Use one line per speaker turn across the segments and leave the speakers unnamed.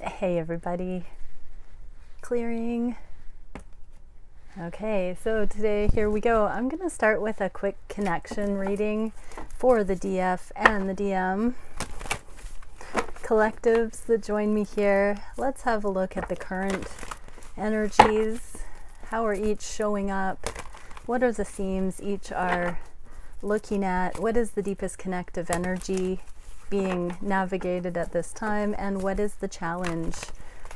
Hey everybody, clearing. Okay, so today, here we go. I'm going to start with a quick connection reading for the DF and the DM collectives that join me here. Let's have a look at the current energies. How are each showing up? What are the themes each are looking at? What is the deepest connective energy being navigated at this time? And what is the challenge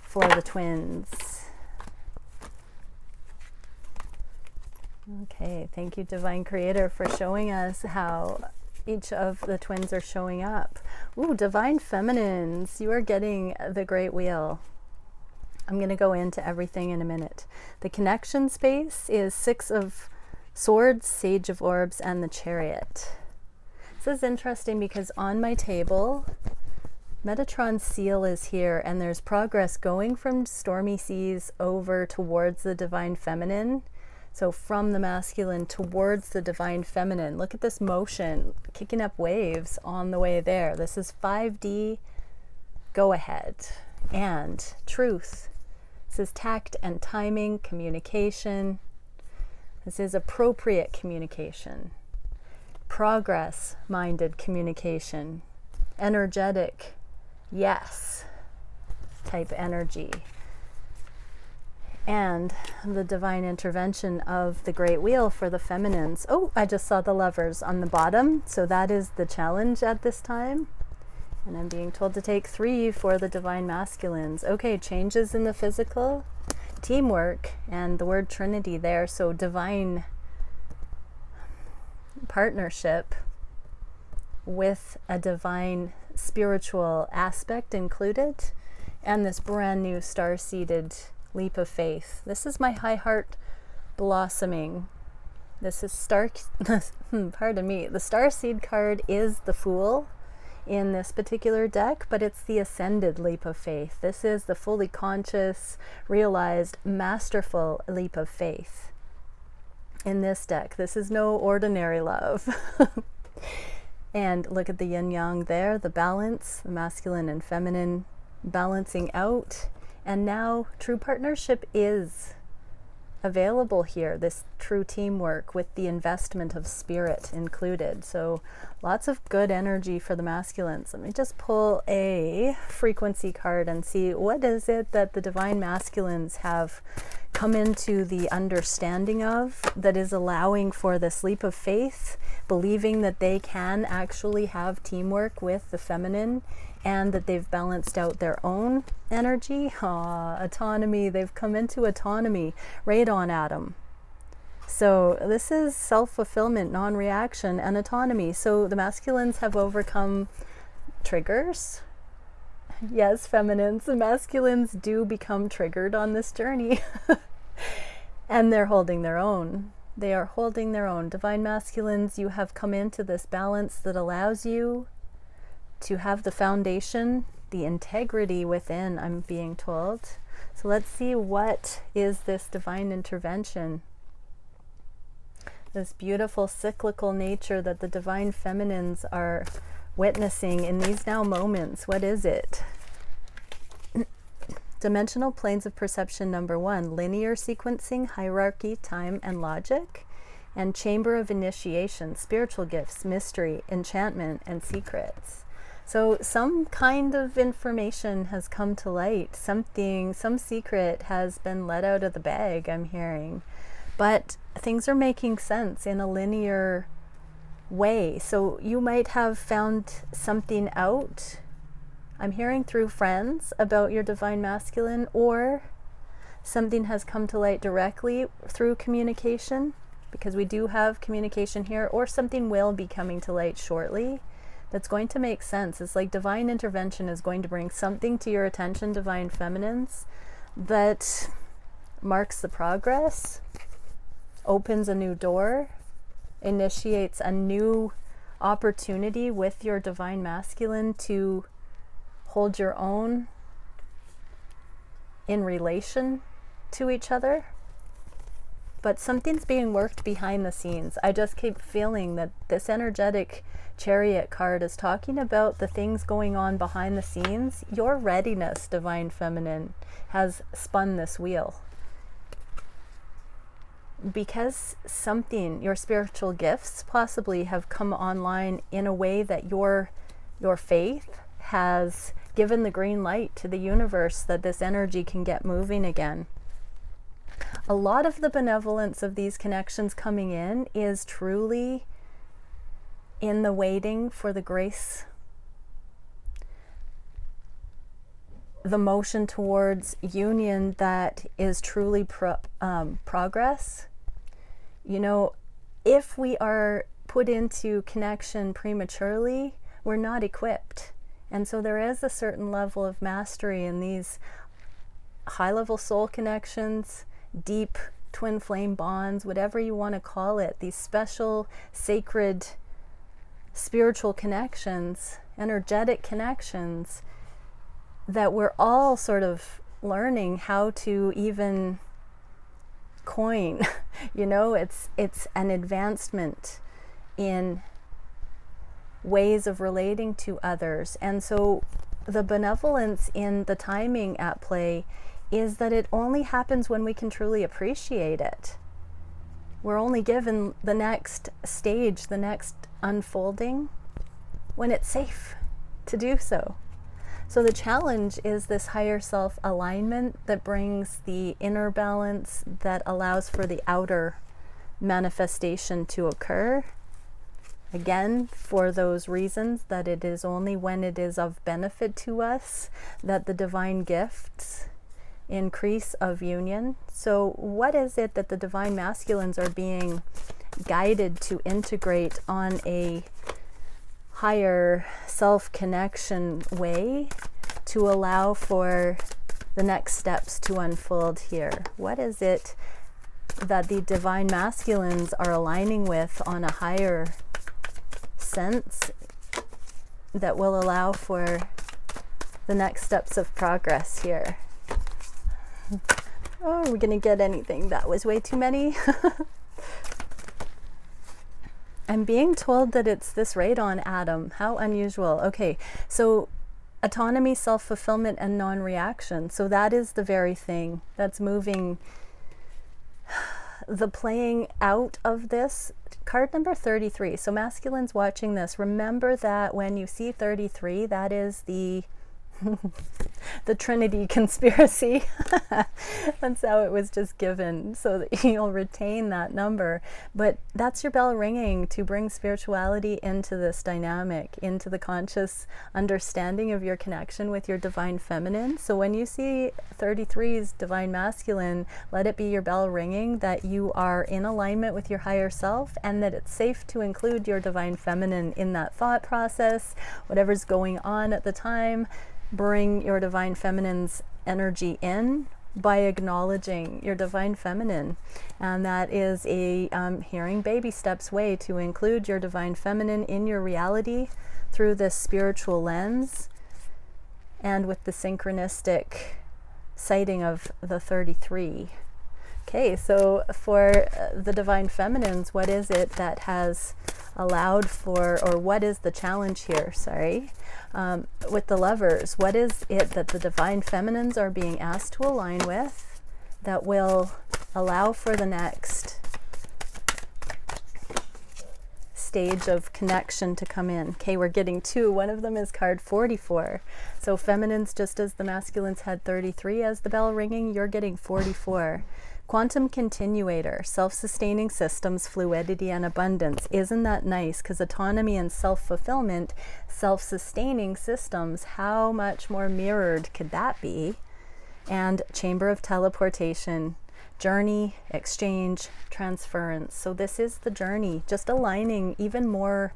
for the twins? Okay, thank you, Divine Creator, for showing us how each of the twins are showing up. Ooh, Divine Feminines, you are getting the Great Wheel. I'm going to go into everything in a minute. The connection space is Six of Swords, Sage of Orbs, and the Chariot. This is interesting because on my table, Metatron's seal is here, and there's progress going from stormy seas over towards the Divine Feminine. So from the masculine towards the Divine Feminine. Look at this motion, kicking up waves on the way there. This is 5D, go ahead, and truth. This is tact and timing, communication. This is appropriate communication. Progress-minded communication. Energetic, yes, type energy. And the divine intervention of the Great Wheel for the feminines. Oh, I just saw the Lovers on the bottom. So that is the challenge at this time. And I'm being told to take 3 for the divine masculines. Okay, changes in the physical, teamwork, and the word Trinity there. So divine partnership with a divine spiritual aspect included. And this brand new star-seeded leap of faith. This is my high heart blossoming. This is pardon me. The Starseed card is the Fool in this particular deck, but it's the ascended leap of faith. This is the fully conscious, realized, masterful leap of faith in this deck. This is no ordinary love. And look at the yin yang there, the balance, the masculine and feminine balancing out. And now true partnership is available here, this true teamwork with the investment of spirit included. So lots of good energy for the masculines. Let me just pull a frequency card and see what is it that the divine masculines have come into the understanding of that is allowing for this leap of faith, believing that they can actually have teamwork with the feminine and that they've balanced out their own energy. Autonomy, they've come into autonomy right on Adam. So this is self-fulfillment, non-reaction, and autonomy. So the masculines have overcome triggers. Yes, feminines, the masculines do become triggered on this journey. And they're holding their own. They are holding their own. Divine masculines, you have come into this balance that allows you to have the foundation, the integrity within, I'm being told. So let's see, what is this divine intervention? This beautiful cyclical nature that the divine feminines are witnessing in these now moments. What is it? Dimensional planes of perception number 1, linear sequencing, hierarchy, time, and logic. And chamber of initiation, spiritual gifts, mystery, enchantment, and secrets. So some kind of information has come to light. Some secret has been let out of the bag, I'm hearing. But things are making sense in a linear way. So you might have found something out, I'm hearing, through friends about your divine masculine, or something has come to light directly through communication, because we do have communication here, or something will be coming to light shortly. That's going to make sense. It's like divine intervention is going to bring something to your attention, divine feminines, that marks the progress, opens a new door, initiates a new opportunity with your divine masculine to hold your own in relation to each other. but something's being worked behind the scenes. I just keep feeling that this energetic Chariot card is talking about the things going on behind the scenes. Your readiness, Divine Feminine, has spun this wheel. Because something, your spiritual gifts possibly have come online in a way that your faith has given the green light to the universe that this energy can get moving again. A lot of the benevolence of these connections coming in is truly in the waiting for the grace, the motion towards union that is truly progress. You know, if we are put into connection prematurely, we're not equipped. And so there is a certain level of mastery in these high-level soul connections, deep twin flame bonds, whatever you want to call it, these special, sacred, spiritual connections, energetic connections that we're all sort of learning how to even coin. You know, it's an advancement in ways of relating to others. And so the benevolence in the timing at play is that it only happens when we can truly appreciate it. We're only given the next stage, the next unfolding, when it's safe to do so. So the challenge is this higher self alignment that brings the inner balance that allows for the outer manifestation to occur. Again, for those reasons that it is only when it is of benefit to us that the divine gifts increase of union. So what is it that the divine masculines are being guided to integrate on a higher self-connection way to allow for the next steps to unfold here? What is it that the divine masculines are aligning with on a higher sense that will allow for the next steps of progress here? Oh, are we going to get anything? That was way too many. I'm being told that it's this radon atom. How unusual. Okay, so autonomy, self-fulfillment, and non-reaction. So that is the very thing that's moving the playing out of this. Card number 33. So masculines watching this, remember that when you see 33, that is the the Trinity conspiracy. That's how it was just given, so that you'll retain that number. But that's your bell ringing to bring spirituality into this dynamic, into the conscious understanding of your connection with your divine feminine. So when you see 33's divine masculine, let it be your bell ringing that you are in alignment with your higher self, and that it's safe to include your divine feminine in that thought process. Whatever's going on at the time, bring your divine feminine's energy in by acknowledging your divine feminine. And that is a hearing baby steps way to include your divine feminine in your reality through this spiritual lens, and with the synchronistic sighting of the 33. Okay, so for the divine feminines, what is it that has allowed for, or what is the challenge here, with the Lovers? What is it that the divine feminines are being asked to align with that will allow for the next stage of connection to come in? Okay, we're getting two. One of them is card 44. So feminines, just as the masculines had 33 as the bell ringing, you're getting 44. Quantum continuator, self-sustaining systems, fluidity, and abundance. Isn't that nice? Because autonomy and self-fulfillment, self-sustaining systems, how much more mirrored could that be? And chamber of teleportation, journey, exchange, transference. So this is the journey, just aligning even more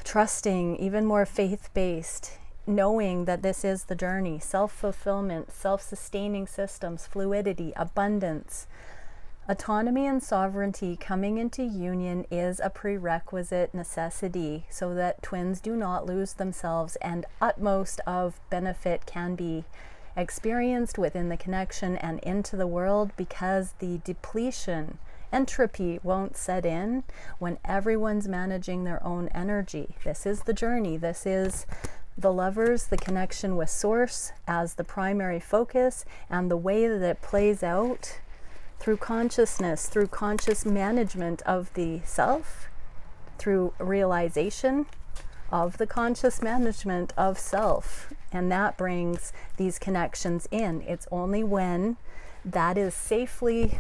trusting, even more faith-based, knowing that this is the journey. Self-fulfillment, self-sustaining systems, fluidity, abundance. Autonomy and sovereignty coming into union is a prerequisite necessity so that twins do not lose themselves, and utmost of benefit can be experienced within the connection and into the world, because the depletion, entropy won't set in when everyone's managing their own energy. This is the journey. This is the lovers, the connection with source as the primary focus, and the way that it plays out through consciousness, through conscious management of the self, through realization of the conscious management of self. And that brings these connections in. It's only when that is safely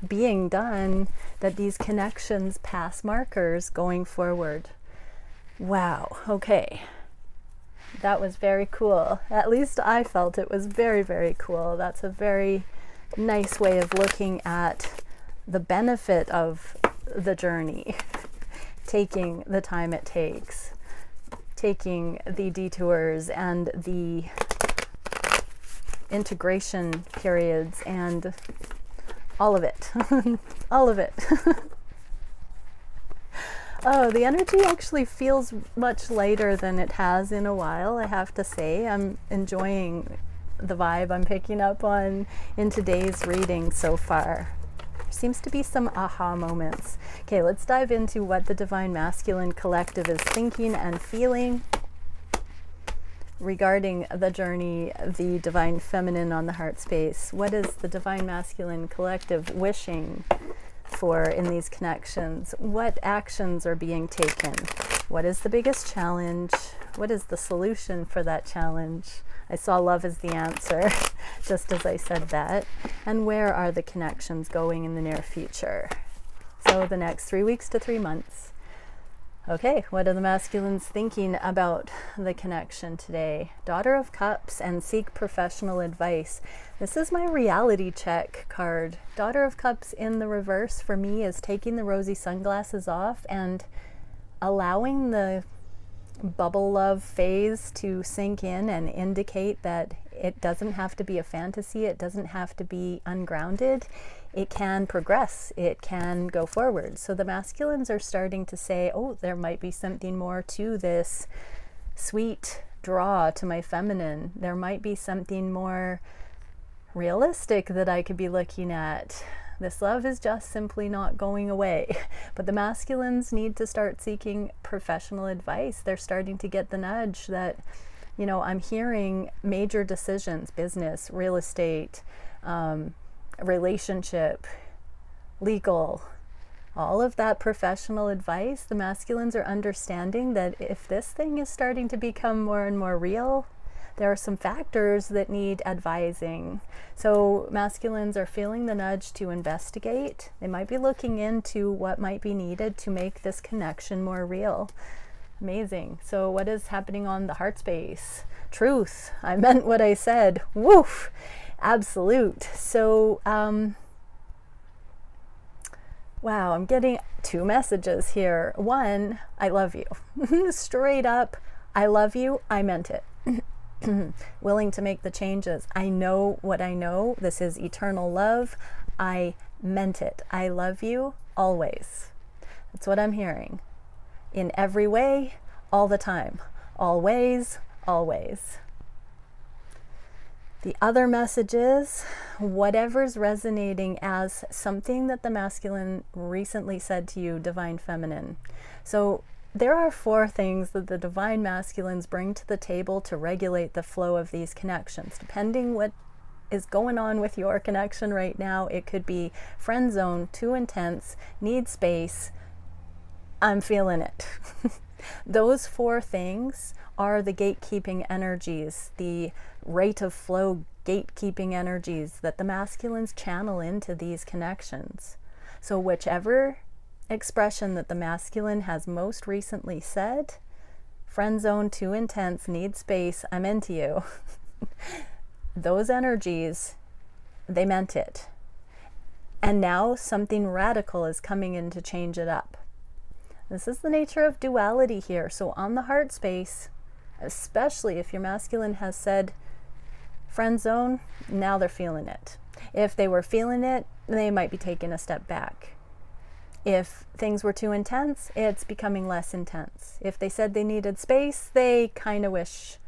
being done that these connections pass markers going forward. Wow, okay. That was very cool. At least I felt it was very, very cool. That's a very nice way of looking at the benefit of the journey. Taking the time it takes, taking the detours and the integration periods and all of it. All of it. Oh, the energy actually feels much lighter than it has in a while, I have to say. I'm enjoying the vibe I'm picking up on in today's reading so far. There seems to be some aha moments. Okay, let's dive into what the Divine Masculine Collective is thinking and feeling regarding the journey, the Divine Feminine on the heart space. What is the Divine Masculine Collective wishing for in these connections? What actions are being taken? What is the biggest challenge? What is the solution for that challenge? I saw love as the answer, just as I said that. And where are the connections going in the near future? So the next 3 weeks to 3 months. Okay, what are the masculines thinking about the connection today? Daughter of Cups and seek professional advice. This is my reality check card. Daughter of Cups in the reverse for me is taking the rosy sunglasses off and allowing the bubble love phase to sink in and indicate that it doesn't have to be a fantasy. It doesn't have to be ungrounded. It can progress. It can go forward. So the masculines are starting to say, oh, there might be something more to this sweet draw to my feminine. There might be something more realistic that I could be looking at. This love is just simply not going away. But the masculines need to start seeking professional advice. They're starting to get the nudge that, you know, I'm hearing major decisions, business, real estate, relationship, legal, all of that professional advice. The masculines are understanding that if this thing is starting to become more and more real, there are some factors that need advising. So masculines are feeling the nudge to investigate. They might be looking into what might be needed to make this connection more real. Amazing. So what is happening on the heart space? Truth. I meant what I said. Woof. Absolute. So, wow, I'm getting 2 messages here. One, I love you. Straight up, I love you. I meant it. Willing to make the changes. I know what I know. This is eternal love. I meant it. I love you always. That's what I'm hearing. In every way, all the time. Always, always. The other message is whatever's resonating as something that the masculine recently said to you, Divine Feminine. So there are 4 things that the Divine Masculines bring to the table to regulate the flow of these connections. Depending what is going on with your connection right now, it could be friend zone, too intense, need space, I'm feeling it. Those 4 things are the gatekeeping energies, the rate of flow gatekeeping energies that the masculines channel into these connections. So whichever expression that the masculine has most recently said, friend zone, too intense, need space, I'm into you. Those energies, they meant it. And now something radical is coming in to change it up. This is the nature of duality here. So on the heart space, especially if your masculine has said friend zone, now they're feeling it. If they were feeling it, they might be taking a step back. If things were too intense, it's becoming less intense. If they said they needed space, they kind of wish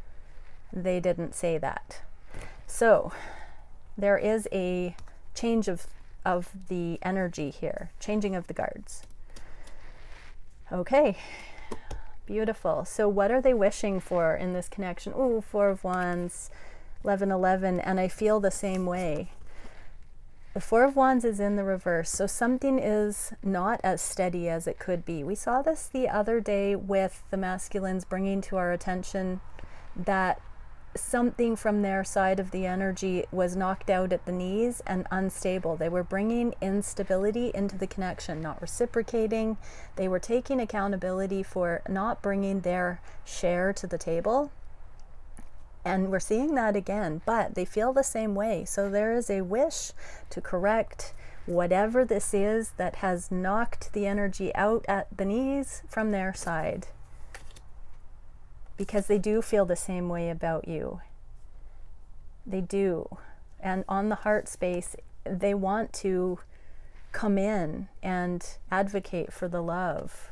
they didn't say that. So there is a change of the energy here, changing of the guards. Okay, beautiful. So what are they wishing for in this connection? Ooh, Four of Wands, 1111, and I feel the same way. The Four of Wands is in the reverse, so something is not as steady as it could be. We saw this the other day with the masculines bringing to our attention that something from their side of the energy was knocked out at the knees and unstable. They were bringing instability into the connection, not reciprocating. They were taking accountability for not bringing their share to the table. And we're seeing that again, but they feel the same way. So there is a wish to correct whatever this is that has knocked the energy out at the knees from their side. Because they do feel the same way about you. They do. And on the heart space, they want to come in and advocate for the love.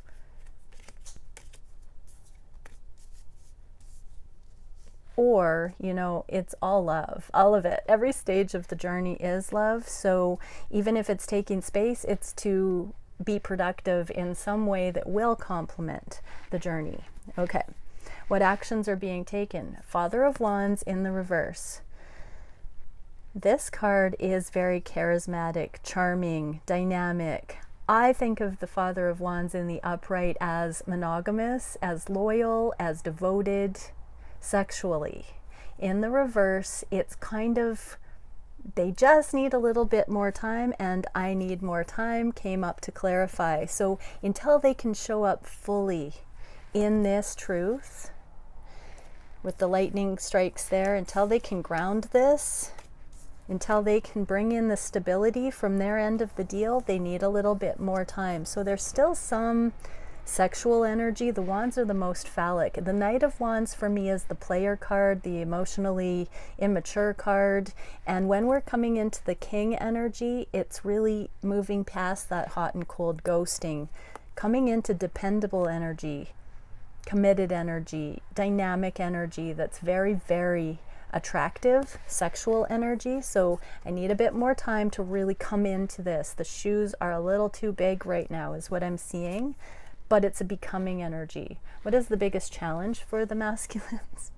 Or, you know, it's all love, all of it. Every stage of the journey is love. So even if it's taking space, it's to be productive in some way that will complement the journey. Okay. What actions are being taken? Father of Wands in the reverse. This card is very charismatic, charming, dynamic. I think of the Father of Wands in the upright as monogamous, as loyal, as devoted sexually. In the reverse, it's kind of, they just need a little bit more time, and I need more time came up to clarify. So until they can show up fully in this truth, with the lightning strikes there, until they can ground this, until they can bring in the stability from their end of the deal, they need a little bit more time. So there's still some sexual energy. The Wands are the most phallic. The Knight of Wands for me is the player card, the emotionally immature card. And when we're coming into the King energy, it's really moving past that hot and cold ghosting, coming into dependable energy, committed energy, dynamic energy that's very, very attractive, sexual energy. So I need a bit more time to really come into this. The shoes are a little too big right now is what I'm seeing, but it's a becoming energy. What is the biggest challenge for the masculines?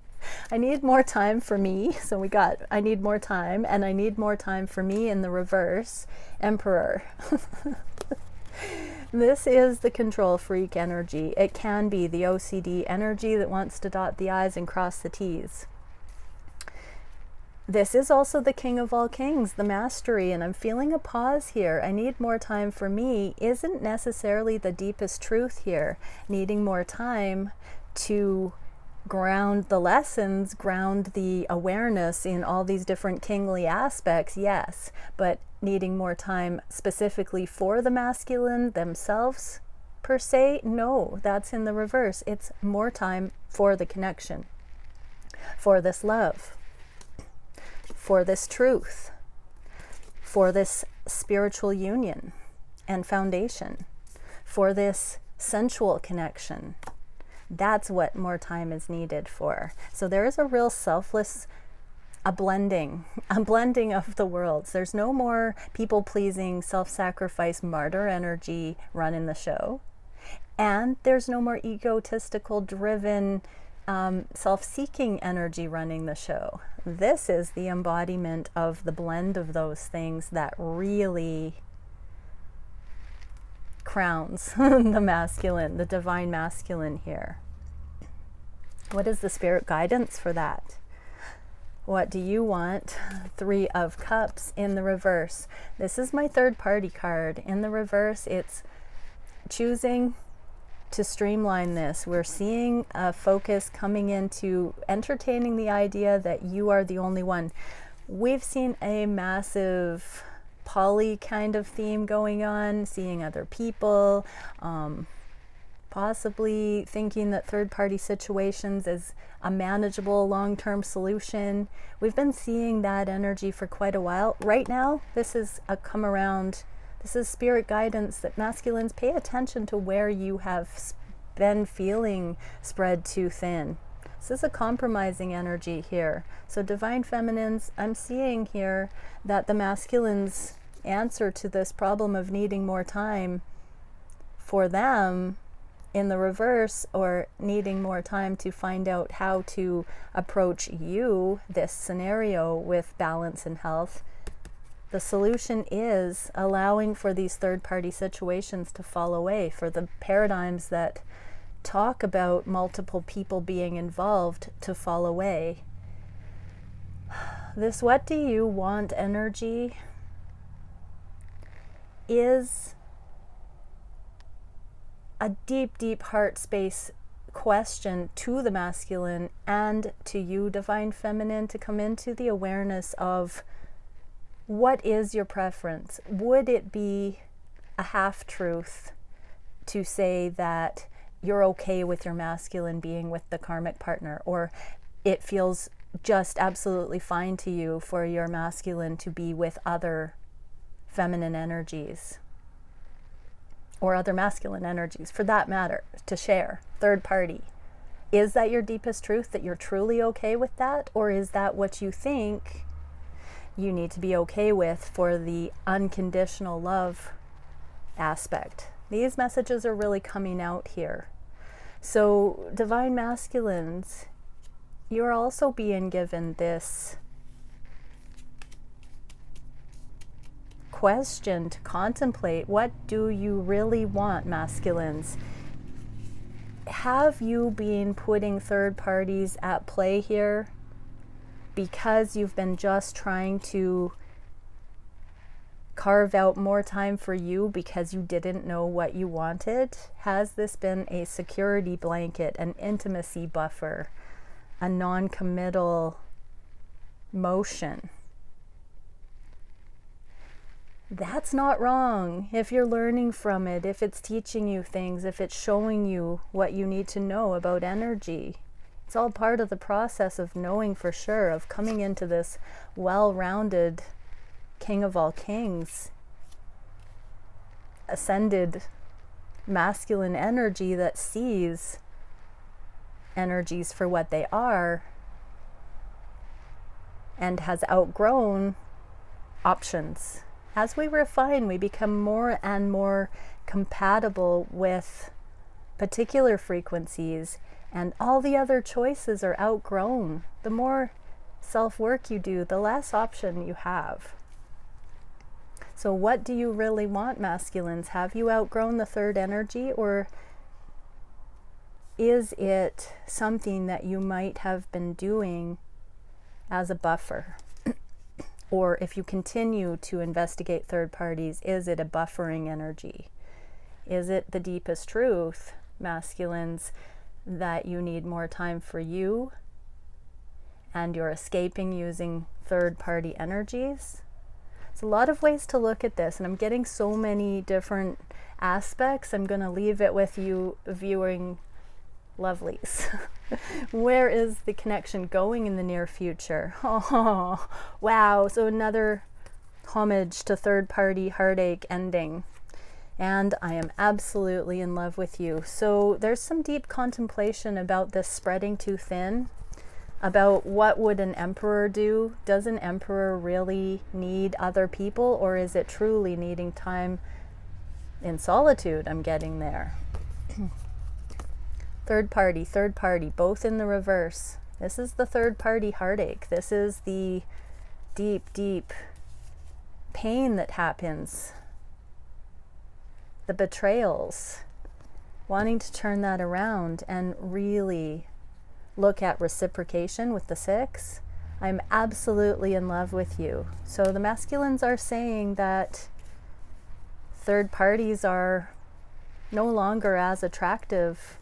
I need more time for me. So we got, I need more time, and I need more time for me in the reverse, Emperor. This is the control freak energy. It can be the OCD energy that wants to dot the I's and cross the T's. This is also the King of all kings, the mastery, and I'm feeling a pause here. I need more time for me isn't necessarily the deepest truth here. Needing more time to ground the lessons, ground the awareness in all these different kingly aspects, yes, but needing more time specifically for the masculine themselves per se, no, that's in the reverse. It's more time for the connection, for this love, for this truth, for this spiritual union and foundation, for this sensual connection. That's what more time is needed for. So there is a real selfless, a blending of the worlds. There's no more people-pleasing, self-sacrifice, martyr energy running the show. And there's no more egotistical, driven, self-seeking energy running the show. This is the embodiment of the blend of those things that really crowns the masculine, the divine masculine here. What is the spirit guidance for that? What do you want? Three of Cups in the reverse. This is my third party card. In the reverse, it's choosing to streamline this. We're seeing a focus coming into entertaining the idea that you are the only one. We've seen a massive poly kind of theme going on, seeing other people, possibly thinking that third-party situations is a manageable long-term solution. We've been seeing that energy for quite a while. Right now, this is a come around. This is spirit guidance that masculines pay attention to where you have been feeling spread too thin. This is a compromising energy here. So divine feminines, I'm seeing here that the masculines' answer to this problem of needing more time for them in the reverse, or needing more time to find out how to approach you, this scenario, with balance and health. The solution is allowing for these third-party situations to fall away, for the paradigms that talk about multiple people being involved to fall away. This what do you want energy is a deep, deep heart space question to the masculine and to you, divine feminine, to come into the awareness of what is your preference. Would it be a half-truth to say that you're okay with your masculine being with the karmic partner, or it feels just absolutely fine to you for your masculine to be with other feminine energies, or other masculine energies for that matter, to share, third party? Is that your deepest truth, that you're truly okay with that? Or is that what you think you need to be okay with for the unconditional love aspect? These messages are really coming out here. So divine masculines, you're also being given this question to contemplate. What do you really want, masculines? Have you been putting third parties at play here because you've been just trying to carve out more time for you because you didn't know what you wanted? Has this been a security blanket, an intimacy buffer, a non-committal motion? That's not wrong if you're learning from it, if it's teaching you things, if it's showing you what you need to know about energy. It's all part of the process of knowing for sure, of coming into this well-rounded King of all kings, ascended masculine energy that sees energies for what they are and has outgrown options. As we refine, we become more and more compatible with particular frequencies, and all the other choices are outgrown. The more self-work you do, the less option you have. So what do you really want, masculines? Have you outgrown the third energy, or is it something that you might have been doing as a buffer? Or if you continue to investigate third parties, is it a buffering energy? Is it the deepest truth, masculines, that you need more time for you and you're escaping using third party energies? There's a lot of ways to look at this, and I'm getting so many different aspects. I'm going to leave it with you viewing lovelies. Where is the connection going in the near future? Oh, wow. So another homage to third-party heartache ending. And I am absolutely in love with you. So there's some deep contemplation about this spreading too thin, about what would an emperor do? Does an emperor really need other people, or is it truly needing time in solitude? I'm getting there. Third party, both in the reverse. This is the third party heartache. This is the deep, deep pain that happens. The betrayals. Wanting to turn that around and really look at reciprocation with the 6. I'm absolutely in love with you. So the masculines are saying that third parties are no longer as attractive,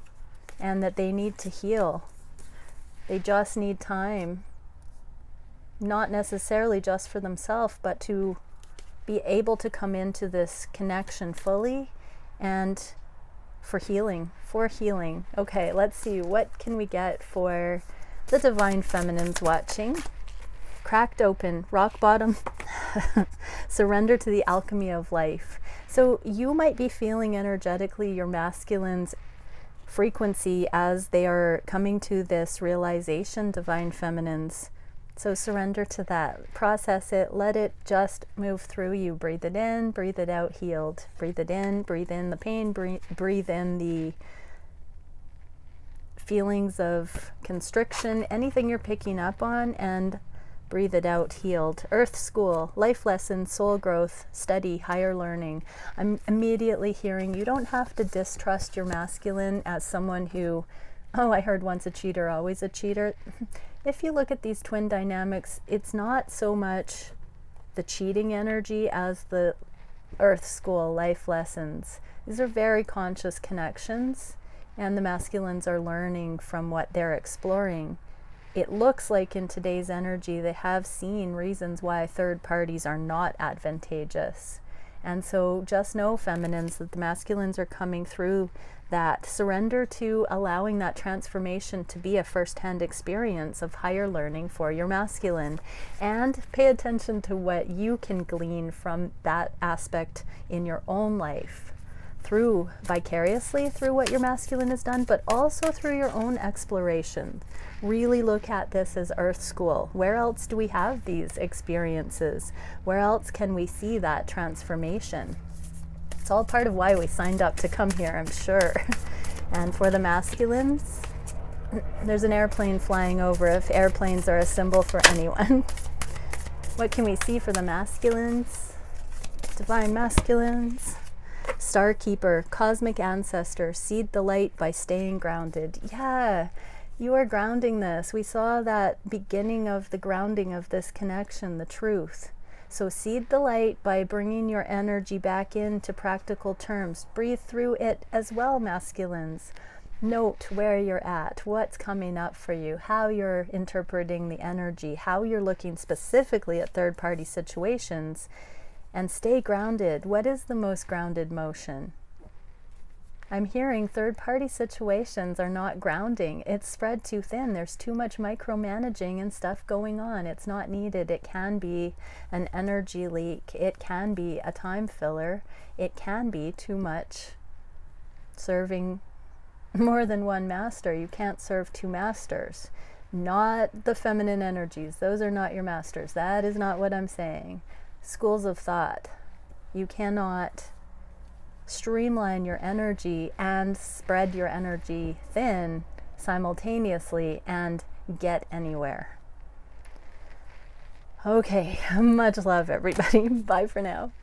and that they need to heal. They just need time, not necessarily just for themselves, but to be able to come into this connection fully and for healing. Okay, let's see, what can we get for the divine feminines watching? Cracked open, rock bottom, surrender to the alchemy of life. So you might be feeling energetically your masculines frequency as they are coming to this realization, divine feminines. So surrender to that. Process it. Let it just move through you. Breathe it in, breathe it out, healed. Breathe it in, breathe in the pain, breathe in the feelings of constriction, anything you're picking up on, and breathe it out, healed. Earth school, life lessons, soul growth, study, higher learning. I'm immediately hearing you don't have to distrust your masculine as someone who, oh, I heard once a cheater, always a cheater. If you look at these twin dynamics, it's not so much the cheating energy as the earth school, life lessons. These are very conscious connections, and the masculines are learning from what they're exploring. It looks like in today's energy they have seen reasons why third parties are not advantageous. And so just know, feminines, that the masculines are coming through that. Surrender to allowing that transformation to be a first-hand experience of higher learning for your masculine. And pay attention to what you can glean from that aspect in your own life, through vicariously through what your masculine has done, but also through your own exploration. Really look at this as earth school. Where else do we have these experiences? Where else can we see that transformation? It's all part of why we signed up to come here, I'm sure. And for the masculines, there's an airplane flying over, if airplanes are a symbol for anyone. What can we see for the masculines? Divine masculines. Star keeper, cosmic ancestor, seed the light by staying grounded. Yeah, you are grounding this. We saw that beginning of the grounding of this connection, the truth. So seed the light by bringing your energy back into practical terms. Breathe through it as well, masculines. Note where you're at, what's coming up for you, how you're interpreting the energy, how you're looking specifically at third-party situations, and stay grounded. What is the most grounded motion? I'm hearing third-party situations are not grounding. It's spread too thin. There's too much micromanaging and stuff going on. It's not needed. It can be an energy leak. It can be a time filler. It can be too much serving more than one master. You can't serve two masters. Not the feminine energies. Those are not your masters. That is not what I'm saying. Schools of thought. You cannot streamline your energy and spread your energy thin simultaneously and get anywhere. Okay, much love, everybody. Bye for now.